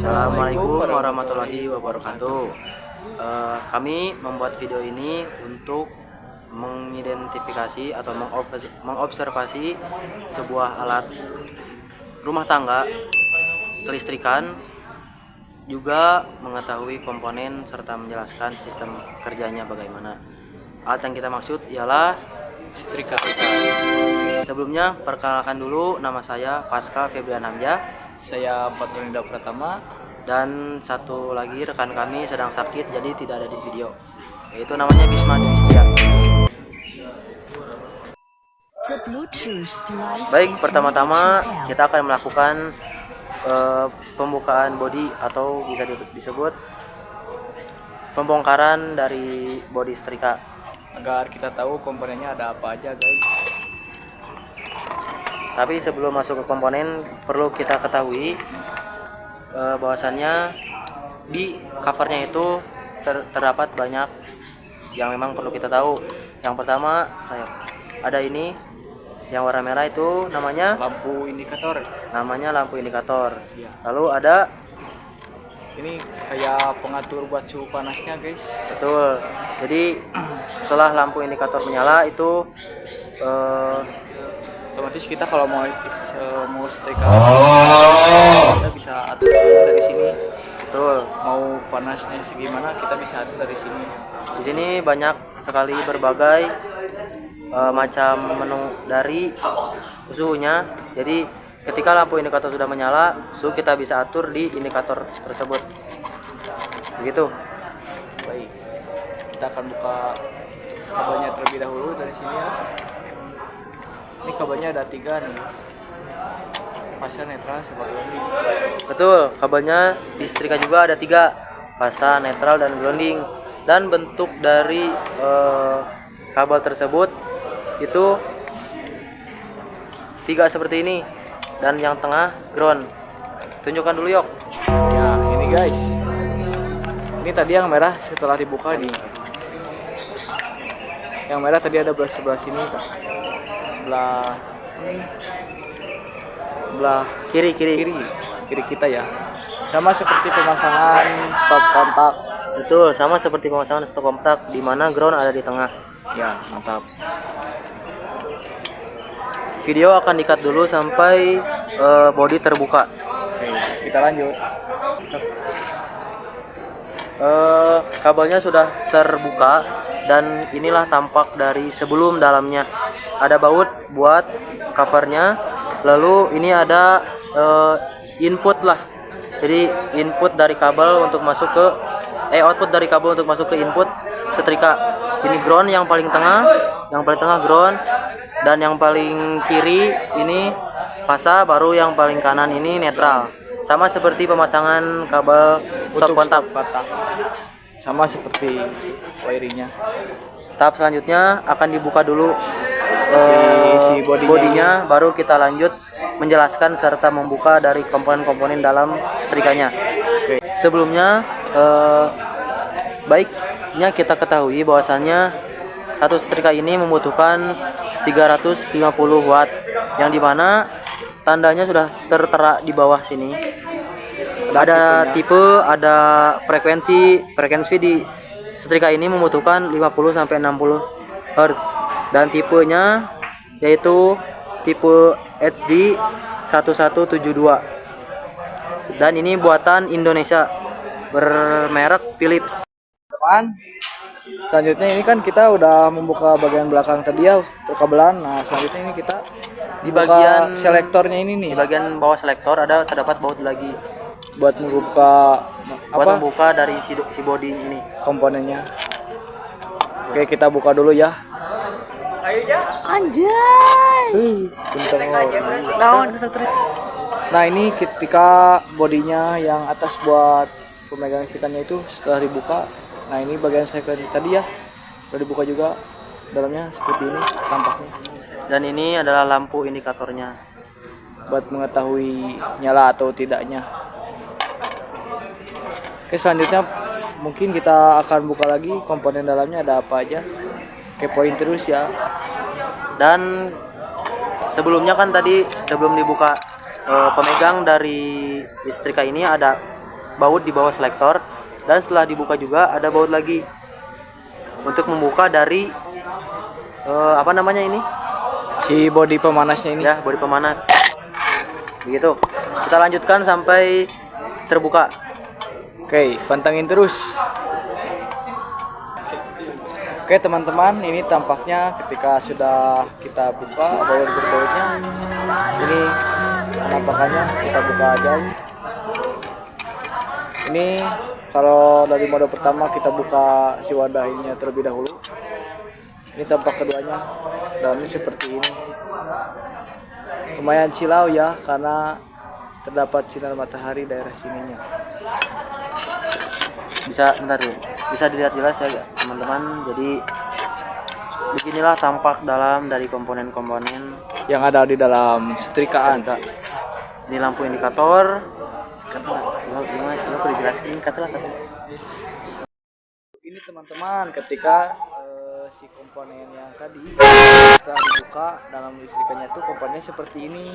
Assalamualaikum warahmatullahi wabarakatuh. Kami membuat video ini untuk mengidentifikasi atau mengobservasi sebuah alat rumah tangga kelistrikan, juga mengetahui komponen serta menjelaskan sistem kerjanya bagaimana. Alat yang kita maksud ialah setrika. Sebelumnya perkenalkan dulu, nama saya Pascal Febrian Hamzah. Saya Patronida Pratama. Dan satu lagi rekan kami sedang sakit, jadi tidak ada di video, yaitu namanya Bisma Diwistia. Baik, pertama-tama kita akan melakukan pembukaan bodi atau bisa disebut pembongkaran dari bodi setrika, Agar kita tahu komponennya ada apa aja, guys. Tapi sebelum masuk ke komponen, perlu kita ketahui bahwasannya di covernya itu terdapat banyak yang memang perlu kita tahu. Yang pertama, ada ini yang warna merah, itu namanya Lampu indikator. lampu indikator. Ya. Lalu ada Ini kayak pengatur buat suhu panasnya, guys. betul. Jadi setelah lampu indikator menyala itu Otomatis kita kalau mau setrika, kita bisa atur dari sini. betul. Mau panasnya segimana kita bisa atur dari sini. Di sini banyak sekali berbagai macam menu dari suhunya. Jadi ketika lampu indikator sudah menyala, suhu kita bisa atur di indikator tersebut. Begitu. Baik, kita akan buka kabelnya terlebih dahulu dari sini ya. Ini kabelnya ada 3 nih. Fasa, netral, sama grounding. Betul, kabelnya di setrika juga ada 3, fasa, netral, dan grounding. Dan bentuk dari kabel tersebut itu 3 seperti ini, dan yang tengah ground. Tunjukkan dulu, Yok. Ya, ini guys. Ini tadi yang merah setelah dibuka nih. Yang merah tadi ada sebelah sini, Pak. Sebelah Kiri. kiri kita ya. Sama seperti pemasangan stop kontak. Betul, sama seperti pemasangan stop kontak, di mana ground ada di tengah. Ya, mantap. Video akan di-cut dulu sampai bodi terbuka. Oke, kita lanjut. Kabelnya sudah terbuka, dan inilah tampak dari sebelum dalamnya. Ada baut buat covernya, lalu ini ada input lah. Jadi input dari kabel untuk masuk ke output dari kabel untuk masuk ke input setrika. Ini ground yang paling tengah, ground, dan yang paling kiri ini fasa, baru yang paling kanan ini netral. Sama seperti pemasangan kabel stop kontak. Sama seperti wiringnya. Tahap selanjutnya akan dibuka dulu si bodinya, baru kita lanjut menjelaskan serta membuka dari komponen-komponen dalam setrikanya. Oke. Sebelumnya baiknya kita ketahui bahwasannya satu setrika ini membutuhkan 350 watt, yang dimana tandanya sudah tertera di bawah sini. Ada tipe, ada frekuensi di setrika ini membutuhkan 50 sampai 60 Hz, dan tipenya yaitu tipe HD 1172, dan ini buatan Indonesia bermerek Philips. Teman, selanjutnya ini kan kita udah membuka bagian belakang tadi ya, perkabelan. Nah, selanjutnya ini kita Di bagian selektornya ini nih. Di bagian bawah selektor terdapat baut lagi Buat membuka membuka dari si bodi ini. komponennya. Oke, kita buka dulu ya. Anjay. Nah, ini ketika bodinya yang atas buat pemegang listrikannya itu setelah dibuka. Nah, ini bagian selektor tadi ya. Sudah dibuka juga. Dalamnya seperti ini tampaknya. Dan ini adalah lampu indikatornya. Buat mengetahui nyala atau tidaknya. Oke, selanjutnya mungkin kita akan buka lagi komponen dalamnya ada apa aja. Kepoin terus ya. Dan sebelumnya kan tadi sebelum dibuka pemegang dari listrika ini ada baut di bawah selektor, dan setelah dibuka juga ada baut lagi untuk membuka dari apa namanya ini Si body pemanasnya ini. ya, bodi pemanas. Begitu, kita lanjutkan sampai terbuka. Oke, pantengin terus. Oke teman-teman, ini tampaknya ketika sudah kita buka baut-bautnya. Ini penampakannya, kita buka aja. Ini kalau dari mode pertama kita buka si wadah ininya terlebih dahulu. Ini tampak keduanya, dalamnya seperti ini. Lumayan silau ya, karena terdapat sinar matahari daerah sininya. Bisa bentar dulu, bisa dilihat jelas ya teman-teman. Jadi beginilah tampak dalam dari komponen-komponen Yang ada di dalam setrikaan. setrika. Ini lampu indikator. Gimana perlu dijelaskan katalah. Ini teman-teman, ketika si komponen yang tadi setelah dibuka dalam listrikannya itu komponennya seperti ini.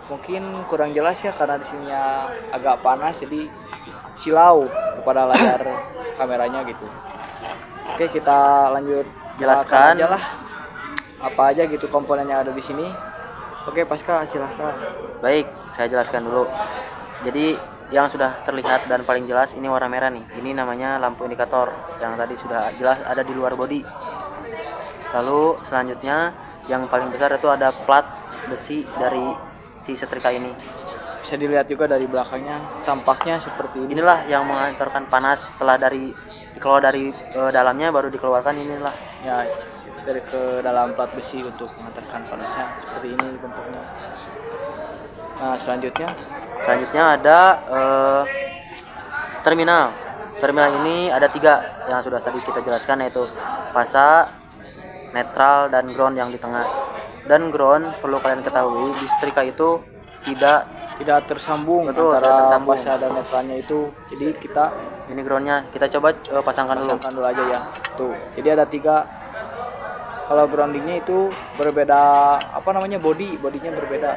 Mungkin kurang jelas ya karena di sininya agak panas, jadi silau kepada layar kameranya gitu. Oke, kita lanjut Jelaskan aja lah apa aja gitu komponen yang ada di sini. Oke, Pasca silahkan. Baik, saya jelaskan dulu. Jadi yang sudah terlihat dan paling jelas ini warna merah nih. Ini namanya lampu indikator yang tadi sudah jelas ada di luar bodi. Lalu selanjutnya yang paling besar itu ada plat besi dari si setrika ini. Bisa dilihat juga dari belakangnya, tampaknya seperti ini. Inilah yang mengantarkan panas setelah dikeluar dari dalamnya baru dikeluarkan. Inilah Ya, dari ke dalam plat besi untuk mengantarkan panasnya seperti ini bentuknya. Nah, selanjutnya ada terminal. Terminal ini ada 3 yang sudah tadi kita jelaskan, yaitu fasa, netral, dan ground yang di tengah. Dan ground perlu kalian ketahui di setrika itu tidak tersambung. Betul, antara tidak tersambung. fasa dan netralnya itu. Jadi kita ini groundnya kita coba pasangkan dulu. pasangkan dulu aja ya. Tuh. Jadi ada 3. Kalau groundingnya itu berbeda, apa namanya, bodinya berbeda.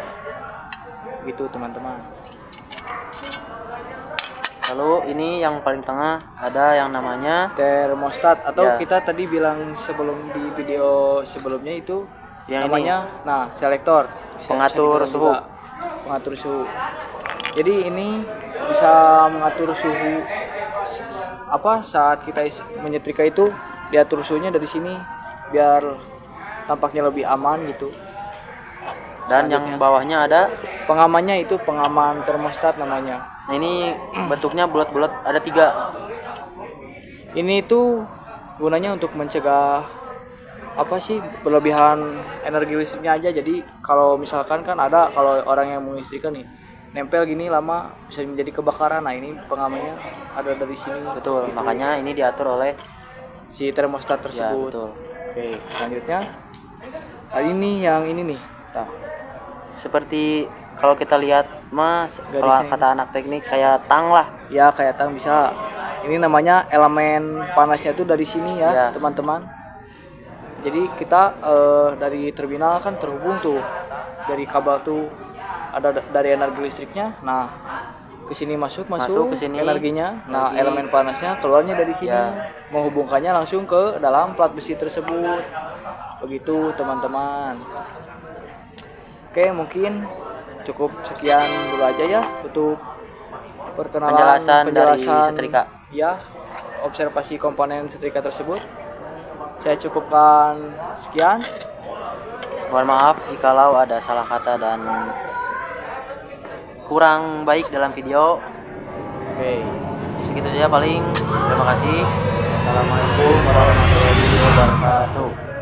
Gitu teman-teman. Lalu ini yang paling tengah ada yang namanya Termostat atau Ya. kita tadi bilang sebelum di video sebelumnya itu yang namanya selektor. Pengatur dibilang suhu. juga pengatur suhu. Jadi ini bisa mengatur suhu saat kita menyetrika itu, diatur suhunya dari sini biar tampaknya lebih aman gitu. Dan yang bawahnya ada. Pengamannya itu pengaman termostat namanya. Nah, ini bentuknya bulat-bulat, ada 3. Ini tuh gunanya untuk mencegah berlebihan energi listriknya aja. Jadi kalau misalkan kan ada, kalau orang yang mengistrikan nih nempel gini lama bisa menjadi kebakaran. Nah, ini pengamannya ada dari sini. Betul, gitu. makanya ini diatur oleh Si termostat ya, tersebut. betul. Oke, selanjutnya ini yang ini nih. Nah, Seperti kalau kita lihat mas, kalau Garisnya kata anak teknik kayak tang lah. ya kayak tang bisa. Ini namanya elemen panasnya itu dari sini ya, Ya. teman-teman. Jadi kita dari terminal kan terhubung tuh dari kabel tuh ada dari energi listriknya. Nah, ke sini masuk ke sini energinya. Nah, energi. elemen panasnya keluarnya dari sini. Ya. Menghubungkannya langsung ke dalam plat besi tersebut. Begitu, teman-teman. Oke, mungkin cukup sekian dulu aja ya untuk Penjelasan dari setrika. Ya, observasi komponen setrika tersebut. Saya cukupkan sekian. Mohon maaf jikalau ada salah kata dan kurang baik dalam video. Oke. Segitu saja paling. Terima kasih. Assalamualaikum warahmatullahi wabarakatuh.